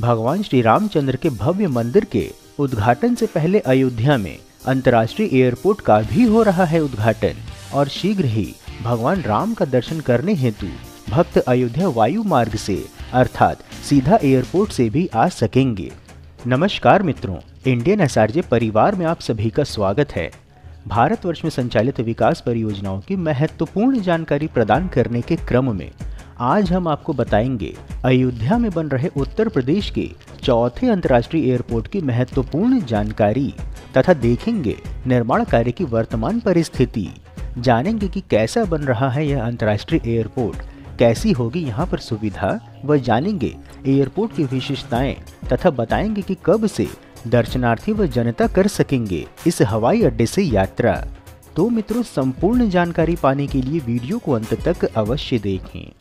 भगवान श्री रामचंद्र के भव्य मंदिर के उद्घाटन से पहले अयोध्या में अंतर्राष्ट्रीय एयरपोर्ट का भी हो रहा है उद्घाटन और शीघ्र ही भगवान राम का दर्शन करने हेतु भक्त अयोध्या वायु मार्ग से अर्थात सीधा एयरपोर्ट से भी आ सकेंगे। नमस्कार मित्रों, इंडियन एसआरजे परिवार में आप सभी का स्वागत है। भारतवर्ष में संचालित विकास परियोजनाओं की महत्वपूर्ण जानकारी प्रदान करने के क्रम में आज हम आपको बताएंगे अयोध्या में बन रहे उत्तर प्रदेश के चौथे अंतर्राष्ट्रीय एयरपोर्ट की महत्वपूर्ण जानकारी तथा देखेंगे निर्माण कार्य की वर्तमान परिस्थिति। जानेंगे कि कैसा बन रहा है यह अंतर्राष्ट्रीय एयरपोर्ट, कैसी होगी यहाँ पर सुविधा, व जानेंगे एयरपोर्ट की विशेषताएं तथा बताएंगे कि कब से दर्शनार्थी व जनता कर सकेंगे इस हवाई अड्डे से यात्रा। तो मित्रों, संपूर्ण जानकारी पाने के लिए वीडियो को अंत तक अवश्य देखें।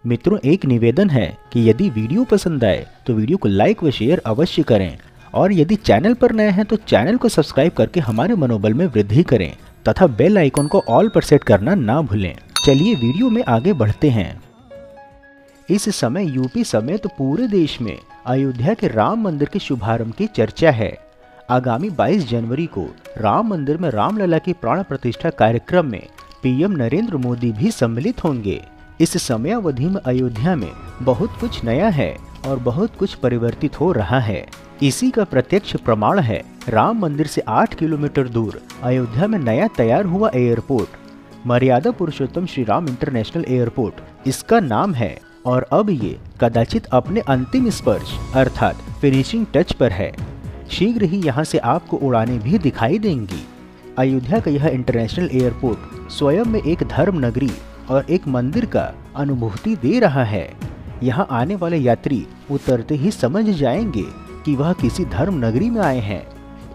मित्रों, एक निवेदन है कि यदि वीडियो पसंद आए तो वीडियो को लाइक व शेयर अवश्य करें और यदि चैनल पर नए हैं तो चैनल को सब्सक्राइब करके हमारे मनोबल में वृद्धि करें तथा बेल आइकन को ऑल पर सेट करना ना भूलें। चलिए वीडियो में आगे बढ़ते हैं। इस समय यूपी समेत पूरे देश में अयोध्या के राम मंदिर के शुभारंभ की चर्चा है। आगामी 22 जनवरी को राम मंदिर में रामलला की प्राण प्रतिष्ठा कार्यक्रम में पीएम नरेंद्र मोदी भी सम्मिलित होंगे। इस समयावधि में अयोध्या में बहुत कुछ नया है और बहुत कुछ परिवर्तित हो रहा है। इसी का प्रत्यक्ष प्रमाण है राम मंदिर से 8 किलोमीटर दूर अयोध्या में नया तैयार हुआ एयरपोर्ट मर्यादा पुरुषोत्तम श्री राम इंटरनेशनल एयरपोर्ट इसका नाम है और अब ये कदाचित अपने अंतिम स्पर्श अर्थात फिनिशिंग टच पर है। शीघ्र ही यहाँ से आपको उड़ानें भी दिखाई देंगी। अयोध्या का यह इंटरनेशनल एयरपोर्ट स्वयं में एक धर्म नगरी और एक मंदिर का अनुभूति दे रहा है। यहाँ आने वाले यात्री उतरते ही समझ जाएंगे कि वह किसी धर्म नगरी में आए हैं।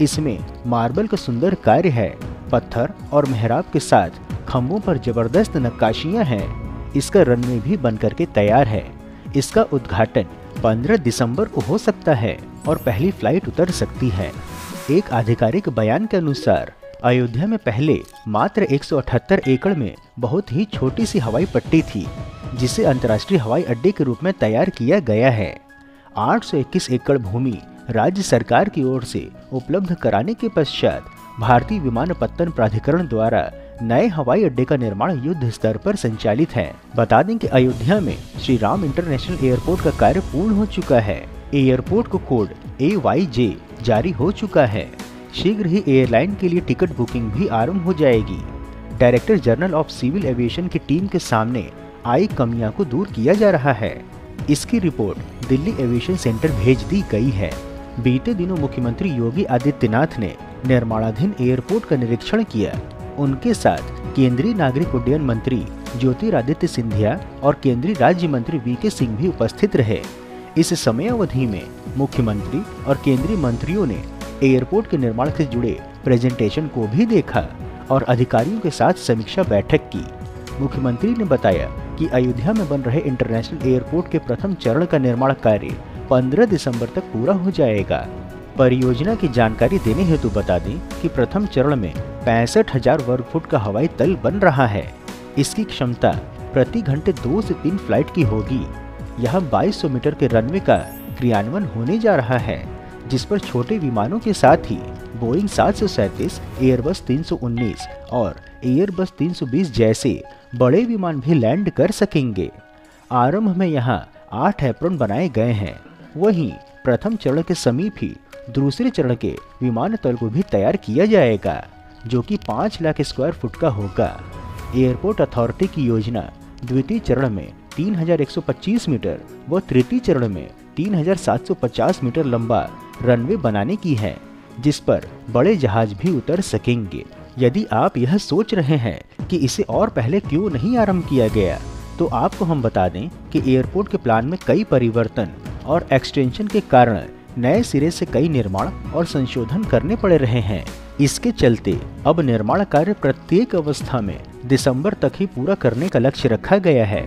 इसमें मार्बल का सुंदर कार्य है, पत्थर और मेहराब के साथ खम्भों पर जबरदस्त नक्काशियां हैं। इसका रनवे भी बनकर के तैयार है। इसका उद्घाटन 15 दिसंबर को हो सकता है और पहली फ्लाइट उतर सकती है। एक आधिकारिक बयान के अनुसार अयोध्या में पहले मात्र 178 एकड़ में बहुत ही छोटी सी हवाई पट्टी थी, जिसे अंतर्राष्ट्रीय हवाई अड्डे के रूप में तैयार किया गया है। 821 एकड़ भूमि राज्य सरकार की ओर से उपलब्ध कराने के पश्चात भारतीय विमानपत्तन प्राधिकरण द्वारा नए हवाई अड्डे का निर्माण युद्ध स्तर पर संचालित है। बता दें कि अयोध्या में श्री राम इंटरनेशनल एयरपोर्ट का कार्य पूर्ण हो चुका है। एयरपोर्ट को कोड AYJ जारी हो चुका है। शीघ्र ही एयरलाइन के लिए टिकट बुकिंग भी आरंभ हो जाएगी। Director general of civil aviation की टीम के सामने आई कमियां को दूर किया जा रहा है। इसकी रिपोर्ट दिल्ली एविएशन सेंटर भेज दी गई है। बीते दिनों मुख्यमंत्री योगी आदित्यनाथ ने निर्माणाधीन एयरपोर्ट का निरीक्षण किया। उनके साथ केंद्रीय नागरिक उड्डयन मंत्री ज्योतिरादित्य सिंधिया और केंद्रीय राज्य मंत्री VK सिंह भी उपस्थित रहे। इस समयावधि में मुख्यमंत्री और केंद्रीय मंत्रियों ने एयरपोर्ट के निर्माण से जुड़े प्रेजेंटेशन को भी देखा और अधिकारियों के साथ समीक्षा बैठक की। मुख्यमंत्री ने बताया कि अयोध्या में बन रहे इंटरनेशनल एयरपोर्ट के प्रथम चरण का निर्माण कार्य 15 दिसंबर तक पूरा हो जाएगा। परियोजना की जानकारी देने हेतु बता दें कि प्रथम चरण में 65,000 वर्ग फुट का हवाई तल बन रहा है। इसकी क्षमता प्रति घंटे 2 से 3 फ्लाइट की होगी। यहाँ 2200 मीटर के रनवे का क्रियान्वयन होने जा रहा है, जिस पर छोटे विमानों के साथ ही बोइंग 737, एयरबस 319 और एयरबस 320 जैसे बड़े विमान भी लैंड कर सकेंगे। आरंभ में यहाँ 8 एप्रॉन बनाए गए हैं। वहीं प्रथम चरण के समीप ही दूसरे चरण के विमानतल को भी तैयार किया जाएगा, जो कि 5 लाख स्क्वायर फुट का होगा। एयरपोर्ट अथॉरिटी की योजना द्वितीय चरण में 3125 मीटर व तृतीय चरण में 3750 मीटर लंबा रनवे बनाने की है, जिस पर बड़े जहाज भी उतर सकेंगे। यदि आप यह सोच रहे हैं कि इसे और पहले क्यों नहीं आरंभ किया गया, तो आपको हम बता दें कि एयरपोर्ट के प्लान में कई परिवर्तन और एक्सटेंशन के कारण नए सिरे से कई निर्माण और संशोधन करने पड़ रहे हैं। इसके चलते अब निर्माण कार्य प्रत्येक अवस्था में दिसंबर तक ही पूरा करने का लक्ष्य रखा गया है।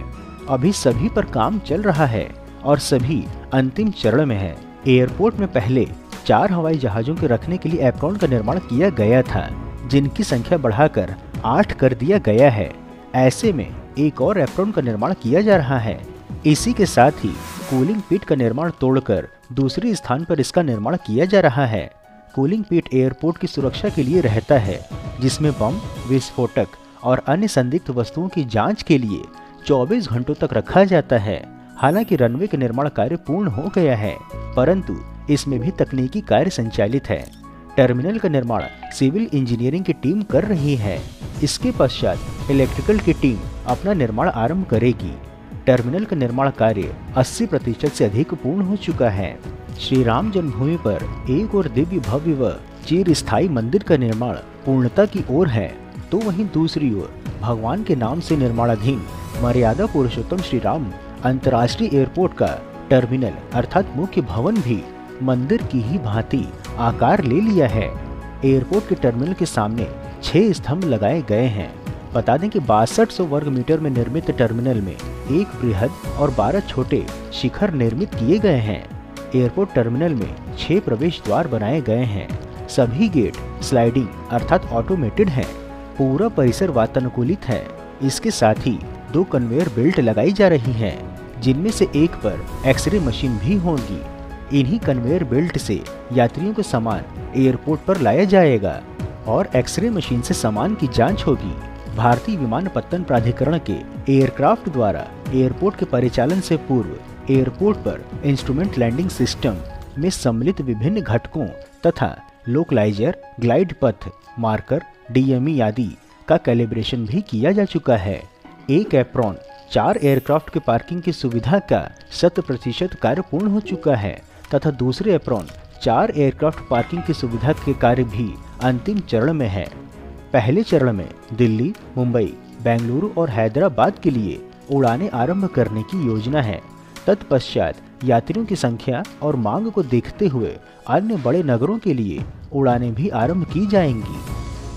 अभी सभी पर काम चल रहा है और सभी अंतिम चरण में है। एयरपोर्ट में पहले 4 हवाई जहाजों के रखने के लिए एप्रॉन का निर्माण किया गया था, जिनकी संख्या बढ़ाकर 8 कर दिया गया है। ऐसे में एक और एप्रॉन का निर्माण किया जा रहा है। इसी के साथ ही कूलिंग पिट का निर्माण तोड़कर दूसरे स्थान पर इसका निर्माण किया जा रहा है। कूलिंग पिट एयरपोर्ट की सुरक्षा के लिए रहता है, जिसमें बम, विस्फोटक और अन्य संदिग्ध वस्तुओं की जांच के लिए 24 घंटों तक रखा जाता है। हालांकि रनवे का निर्माण कार्य पूर्ण हो गया है, परंतु इसमें भी तकनीकी कार्य संचालित है। टर्मिनल का निर्माण सिविल इंजीनियरिंग की टीम कर रही है। इसके पश्चात इलेक्ट्रिकल की टीम अपना निर्माण आरंभ करेगी। टर्मिनल का निर्माण कार्य 80% से अधिक पूर्ण हो चुका है। श्री राम जन्मभूमि पर एक और दिव्य भव्य व चिरस्थायी मंदिर का निर्माण पूर्णता की ओर है, तो वहीं दूसरी ओर भगवान के नाम से निर्माणाधीन मर्यादा पुरुषोत्तम श्री राम अंतर्राष्ट्रीय एयरपोर्ट का टर्मिनल अर्थात मुख्य भवन भी मंदिर की ही भांति आकार ले लिया है। एयरपोर्ट के टर्मिनल के सामने 6 स्तंभ लगाए गए हैं। बता दें कि 6200 वर्ग मीटर में निर्मित टर्मिनल में एक बृहद और 12 छोटे शिखर निर्मित किए गए हैं। एयरपोर्ट टर्मिनल में 6 प्रवेश द्वार बनाए गए हैं। सभी गेट स्लाइडिंग अर्थात ऑटोमेटेड हैं। पूरा परिसर वातानुकूलित है। इसके साथ ही 2 कन्वेयर बेल्ट लगाई जा रही हैं, जिनमें से एक पर एक्सरे मशीन भी होगी। इन्हीं कन्वेयर बेल्ट से यात्रियों का सामान एयरपोर्ट पर लाया जाएगा और एक्सरे मशीन से सामान की जांच होगी। भारतीय विमानपत्तन प्राधिकरण के एयरक्राफ्ट द्वारा एयरपोर्ट के परिचालन से पूर्व एयरपोर्ट पर इंस्ट्रूमेंट लैंडिंग सिस्टम में सम्मिलित विभिन्न घटकों तथा लोकलाइजर, ग्लाइड पथ, मार्कर, डीएमई आदि का कैलिब्रेशन भी किया जा चुका है। एक एप्रॉन 4 एयरक्राफ्ट के पार्किंग की सुविधा का 100% कार्य पूर्ण हो चुका है तथा दूसरे एप्रॉन 4 एयरक्राफ्ट पार्किंग की सुविधा के कार्य भी अंतिम चरण में है। पहले चरण में दिल्ली, मुंबई, बेंगलुरु और हैदराबाद के लिए उड़ानें आरंभ करने की योजना है। तत्पश्चात यात्रियों की संख्या और मांग को देखते हुए अन्य बड़े नगरों के लिए उड़ानें भी आरंभ की जाएंगी।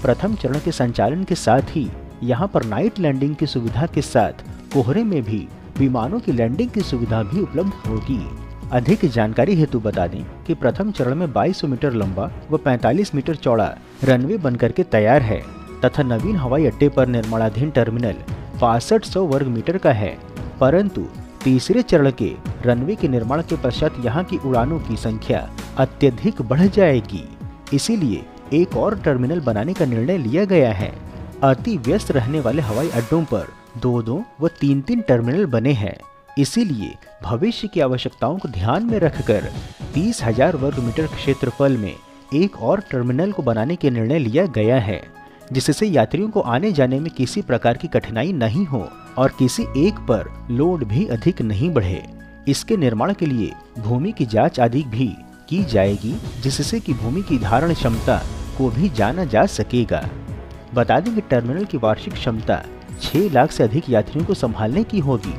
प्रथम चरण के संचालन के साथ ही यहाँ पर नाइट लैंडिंग की सुविधा के साथ कोहरे में भी विमानों की लैंडिंग की सुविधा भी उपलब्ध होगी। अधिक जानकारी हेतु बता दें कि प्रथम चरण में 2200 मीटर लंबा व 45 मीटर चौड़ा रनवे बनकर के तैयार है तथा नवीन हवाई अड्डे पर निर्माणाधीन टर्मिनल 6500 वर्ग मीटर का है। परंतु तीसरे चरण के रनवे के निर्माण के पश्चात यहाँ की उड़ानों की संख्या अत्यधिक बढ़ जाएगी। इसीलिए एक और टर्मिनल बनाने का निर्णय लिया गया है। अति व्यस्त रहने वाले हवाई अड्डों पर 2-2 व 3-3 टर्मिनल बने हैं। इसीलिए भविष्य की आवश्यकताओं को ध्यान में रखकर 30,000 वर्ग मीटर क्षेत्रफल में एक और टर्मिनल को बनाने के निर्णय लिया गया है, जिससे यात्रियों को आने जाने में किसी प्रकार की कठिनाई नहीं हो और किसी एक पर लोड भी अधिक नहीं बढ़े। इसके निर्माण के लिए भूमि की जांच आदि भी की जाएगी, जिससे कि भूमि की धारण क्षमता को भी जाना जा सकेगा। बता दें कि टर्मिनल की वार्षिक क्षमता 6 लाख से अधिक यात्रियों को संभालने की होगी।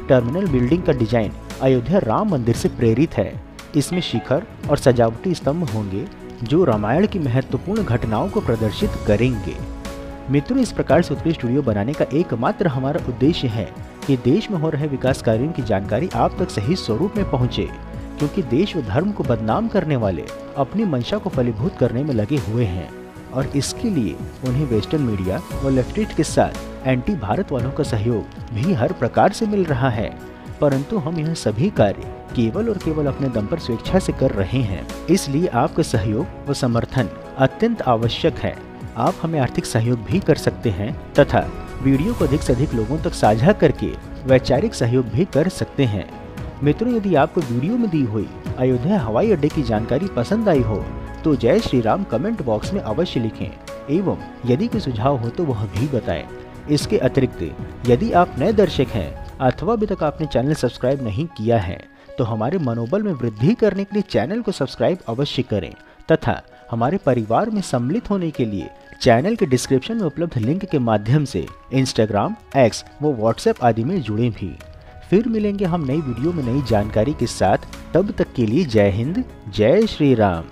टर्मिनल बिल्डिंग का डिजाइन अयोध्या राम मंदिर से प्रेरित है। इसमें शिखर और सजावटी स्तंभ होंगे जो रामायण की महत्वपूर्ण घटनाओं को प्रदर्शित करेंगे। मित्रों, इस प्रकार से उत्कृष्ट वीडियो बनाने का एकमात्र हमारा उद्देश्य है कि देश में हो रहे विकास कार्यों की जानकारी आप तक सही स्वरूप में पहुंचे, क्योंकि देश व धर्म को बदनाम करने वाले अपनी मंशा को फलीभूत करने में लगे हुए हैं और इसके लिए उन्हें वेस्टर्न मीडिया और लेफ्टिस्ट के साथ एंटी भारत वालों का सहयोग भी हर प्रकार से मिल रहा है। परंतु हम यह सभी कार्य केवल और केवल अपने दम पर स्वेच्छा से कर रहे हैं, इसलिए आपका सहयोग व समर्थन अत्यंत आवश्यक है। आप हमें आर्थिक सहयोग भी कर सकते हैं तथा वीडियो को अधिक से अधिक लोगों तक साझा करके वैचारिक सहयोग भी कर सकते हैं। मित्रों, यदि आपको वीडियो में दी हुई अयोध्या हवाई अड्डे की जानकारी पसंद आई हो तो जय श्री राम कमेंट बॉक्स में अवश्य लिखें एवं यदि कोई सुझाव हो तो वह भी बताएं। इसके अतिरिक्त यदि आप नए दर्शक हैं अथवा अभी तक आपने चैनल सब्सक्राइब नहीं किया है तो हमारे मनोबल में वृद्धि करने के लिए चैनल को सब्सक्राइब अवश्य करें तथा हमारे परिवार में सम्मिलित होने के लिए चैनल के डिस्क्रिप्शन में उपलब्ध लिंक के माध्यम से इंस्टाग्राम, एक्स व व्हाट्सएप आदि में जुड़े भी। फिर मिलेंगे हम नई वीडियो में नई जानकारी के साथ। तब तक के लिए जय हिंद, जय श्री राम।